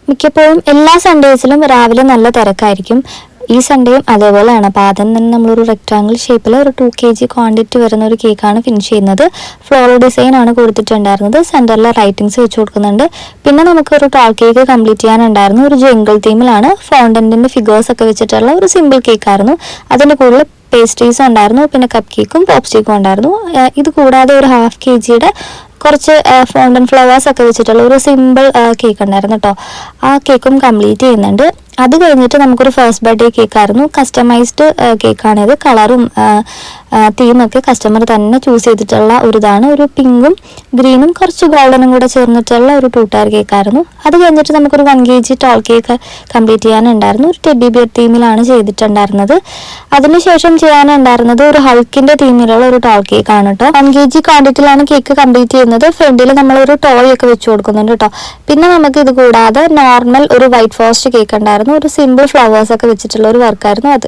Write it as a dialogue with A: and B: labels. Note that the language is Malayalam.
A: മിക്കപ്പോഴും എല്ലാ സൺഡേസിലും രാവിലെ നല്ല തിരക്കായിരിക്കും. ഈ സൺഡേയും അതേപോലെയാണ്. അപ്പോൾ ആദ്യം തന്നെ നമ്മളൊരു റെക്റ്റാങ്കിൾ ഷേപ്പിൽ ഒരു 2 kg ക്വാണ്ടിറ്റി വരുന്ന ഒരു കേക്കാണ് ഫിനിഷ് ചെയ്യുന്നത്. ഫ്ലോറൽ ഡിസൈൻ ആണ് കൊടുത്തിട്ടുണ്ടായിരുന്നത്. സെൻറ്ററിൽ റൈറ്റിങ്സ് വെച്ച് കൊടുക്കുന്നുണ്ട്. പിന്നെ നമുക്കൊരു ടാൾ കേക്ക് കംപ്ലീറ്റ് ചെയ്യാനുണ്ടായിരുന്നു. ഒരു ജംഗിൾ തീമിലാണ് ഫോണ്ടന്റിൻ്റെ ഫിഗേഴ്സ് ഒക്കെ വെച്ചിട്ടുള്ള ഒരു സിമ്പിൾ കേക്കായിരുന്നു. അതിൻ്റെ കൂടുതൽ പേസ്ട്രീസും ഉണ്ടായിരുന്നു, പിന്നെ കപ്പ് കേക്കും പോപ്പ് സ്റ്റീക്കും ഉണ്ടായിരുന്നു. ഇത് കൂടാതെ ഒരു 1/2 kg കുറച്ച് ഫോണ്ടൻ ഫ്ലവേഴ്സ് ഒക്കെ വെച്ചിട്ടുള്ള ഒരു സിമ്പിൾ കേക്ക് ഉണ്ടായിരുന്നു കേട്ടോ. ആ കേക്കും കംപ്ലീറ്റ് ചെയ്യുന്നുണ്ട്. അത് കഴിഞ്ഞിട്ട് നമുക്കൊരു ഫസ്റ്റ് ബർത്ത്ഡേ കേക്കായിരുന്നു. കസ്റ്റമൈസ്ഡ് കേക്കാണിത്. കളറും തീമൊക്കെ കസ്റ്റമർ തന്നെ ചൂസ് ചെയ്തിട്ടുള്ള ഒരു ഇതാണ്. ഒരു പിങ്കും ഗ്രീനും കുറച്ച് ഗോൾഡനും കൂടെ ചേർന്നിട്ടുള്ള ഒരു 2 ടയർ കേക്കായിരുന്നു. അത് കഴിഞ്ഞിട്ട് നമുക്കൊരു 1 kg ടോൾ കേക്ക് കംപ്ലീറ്റ് ചെയ്യാനുണ്ടായിരുന്നു. ഒരു ടെഡി ബിയർ തീമിലാണ് ചെയ്തിട്ടുണ്ടായിരുന്നത്. അതിനുശേഷം ചെയ്യാനുണ്ടായിരുന്നത് ഒരു ഹൾക്കിൻ്റെ തീമിലുള്ള ഒരു ടോൾ കേക്കാണ് കേട്ടോ. 1 kg ക്വാണ്ടിറ്റിയിലാണ് കേക്ക് കംപ്ലീറ്റ് ചെയ്യുന്നത്. ഫ്രണ്ടിൽ നമ്മളൊരു ടോയ് ഒക്കെ വെച്ച് കൊടുക്കുന്നുണ്ട് കേട്ടോ. പിന്നെ നമുക്ക് ഇത് കൂടാതെ നോർമൽ ഒരു വൈറ്റ് ഫോറസ്റ്റ് കേക്ക് ഉണ്ടായിരുന്നു. ഒരു സിമ്പിൾ ഫ്ലവേഴ്സ് ഒക്കെ വെച്ചിട്ടുള്ള ഒരു വർക്കായിരുന്നു അത്.